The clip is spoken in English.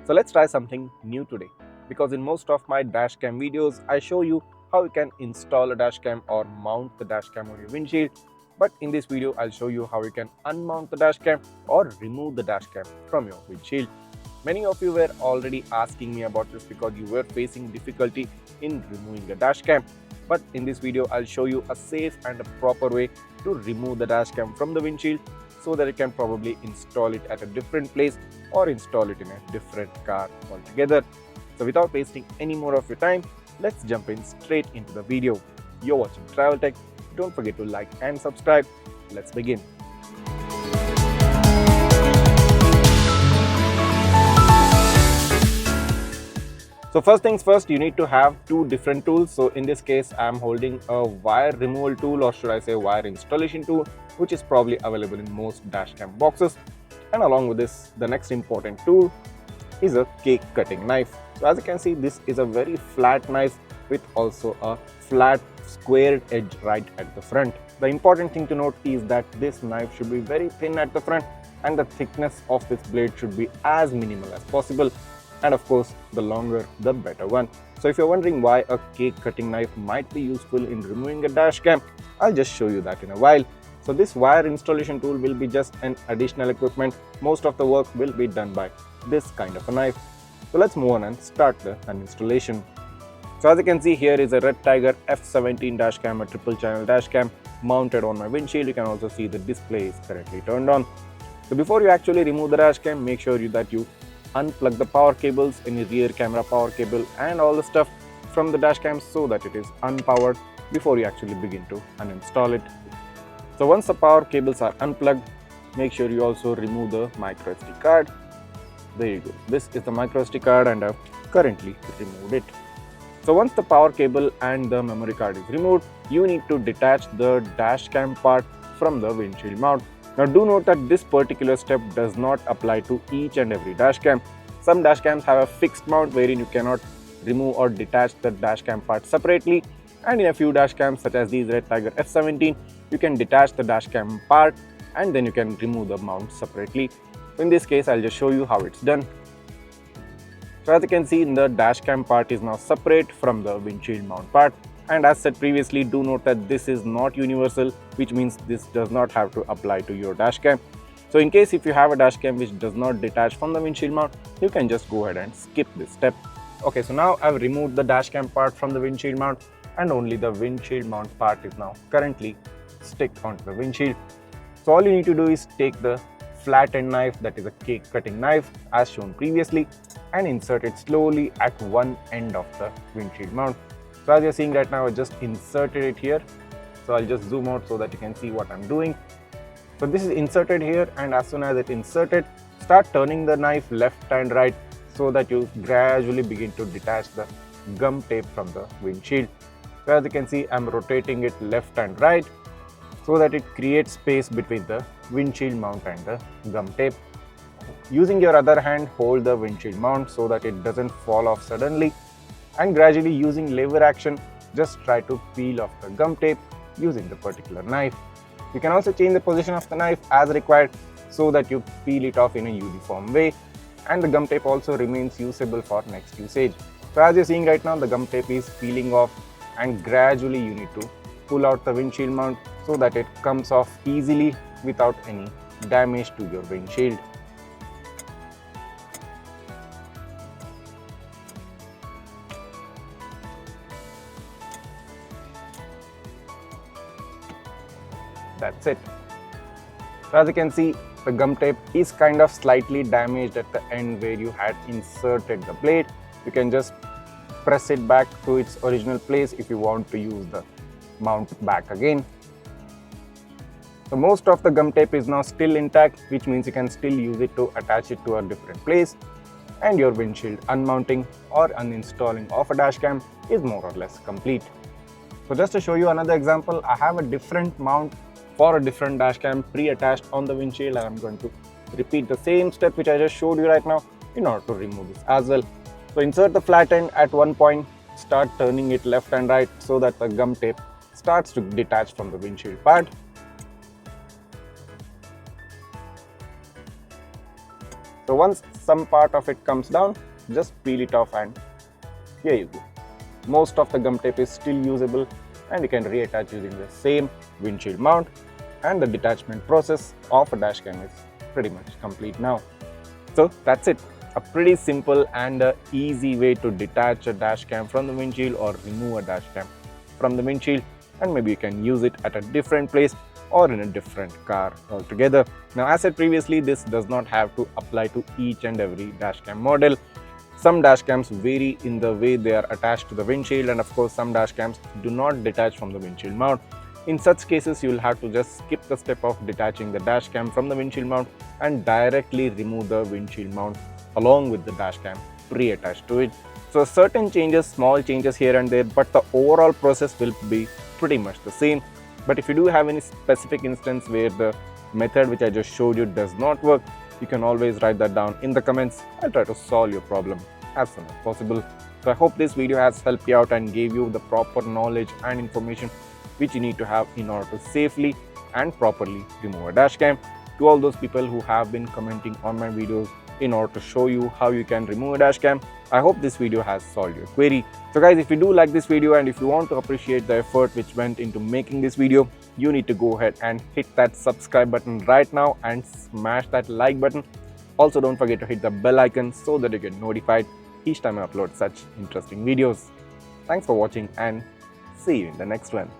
So let's try something new today, because in most of my dashcam videos I show you how you can install a dashcam or mount the dashcam on your windshield. But in this video I'll show you how you can unmount the dashcam or remove the dashcam from your windshield. Many of you were already asking me about this because you were facing difficulty in removing the dashcam. But in this video I'll show you a safe and a proper way to remove the dashcam from the windshield, so that you can probably install it at a different place or install it in a different car altogether. So without wasting any more of your time, let's jump in straight into the video. You're watching Travel Tech. Don't forget to like and subscribe. Let's begin. So first things first, you need to have two different tools. So in this case, I'm holding a wire removal tool, or should I say wire installation tool, which is probably available in most dashcam boxes. And along with this, the next important tool is a cake cutting knife. So as you can see, this is a very flat knife with also a flat squared edge right at the front. The important thing to note is that this knife should be very thin at the front, and the thickness of this blade should be as minimal as possible. And of course, the longer the better one. So if you're wondering why a cake cutting knife might be useful in removing a dashcam, I'll just show you that in a while. So this wire installation tool will be just an additional equipment. Most of the work will be done by this kind of a knife. So let's move on and start the uninstallation. So as you can see, here is a Redtiger F17 dashcam, a triple channel dashcam mounted on my windshield. You can also see the display is currently turned on. So before you actually remove the dashcam, make sure that you unplug the power cables, any rear camera power cable and all the stuff from the dashcam, so that it is unpowered before you actually begin to uninstall it. So once the power cables are unplugged, make sure you also remove the micro SD card. There you go. This is the micro SD card and I've currently removed it. So once the power cable and the memory card is removed, you need to detach the dashcam part from the windshield mount. Now do note that this particular step does not apply to each and every dashcam. Some dashcams have a fixed mount wherein you cannot remove or detach the dashcam part separately, and in a few dashcams such as these Redtiger F17, you can detach the dashcam part and then you can remove the mount separately. So in this case, I'll just show you how it's done. So as you can see, the dashcam part is now separate from the windshield mount part. And as said previously, do note that this is not universal, which means this does not have to apply to your dashcam. So in case if you have a dashcam which does not detach from the windshield mount, you can just go ahead and skip this step. Okay, so now I've removed the dashcam part from the windshield mount, and only the windshield mount part is now currently sticked onto the windshield. So all you need to do is take the flat end knife, that is a cake cutting knife as shown previously, and insert it slowly at one end of the windshield mount. So as you're seeing right now, I just inserted it here. So I'll just zoom out so that you can see what I'm doing. So this is inserted here, and as soon as it's inserted, start turning the knife left and right so that you gradually begin to detach the gum tape from the windshield. So as you can see, I'm rotating it left and right so that it creates space between the windshield mount and the gum tape. Using your other hand, hold the windshield mount so that it doesn't fall off suddenly, and gradually using lever action, just try to peel off the gum tape using the particular knife. You can also change the position of the knife as required so that you peel it off in a uniform way, and the gum tape also remains usable for next usage. So as you're seeing right now, the gum tape is peeling off, and gradually you need to pull out the windshield mount so that it comes off easily without any damage to your windshield. That's it. So as you can see, the gum tape is kind of slightly damaged at the end where you had inserted the blade. You can just press it back to its original place if you want to use the mount back again. So most of the gum tape is now still intact, which means you can still use it to attach it to a different place, and your windshield unmounting or uninstalling of a dashcam is more or less complete. So just to show you another example, I have a different mount for a different dashcam pre-attached on the windshield, and I'm going to repeat the same step which I just showed you right now in order to remove this as well. So insert the flat end at one point, start turning it left and right so that the gum tape starts to detach from the windshield part. So once some part of it comes down, just peel it off and here you go. Most of the gum tape is still usable and you can reattach using the same windshield mount, and the detachment process of a dashcam is pretty much complete now. So that's it. A pretty simple and easy way to detach a dashcam from the windshield or remove a dashcam from the windshield, and maybe you can use it at a different place or in a different car altogether. Now, as said previously, this does not have to apply to each and every dashcam model. Some dashcams vary in the way they are attached to the windshield, and of course some dashcams do not detach from the windshield mount. In such cases, you will have to just skip the step of detaching the dashcam from the windshield mount and directly remove the windshield mount along with the dashcam pre-attached to it. So certain changes, small changes here and there, but the overall process will be pretty much the same. But if you do have any specific instance where the method which I just showed you does not work, you can always write that down in the comments. I'll try to solve your problem as soon as possible. So I hope this video has helped you out and gave you the proper knowledge and information which you need to have in order to safely and properly remove a dashcam. To all those people who have been commenting on my videos in order to show you how you can remove a dashcam, I hope this video has solved your query. So guys, if you do like this video and if you want to appreciate the effort which went into making this video, you need to go ahead and hit that subscribe button right now and smash that like button. Also, don't forget to hit the bell icon so that you get notified each time I upload such interesting videos. Thanks for watching and see you in the next one.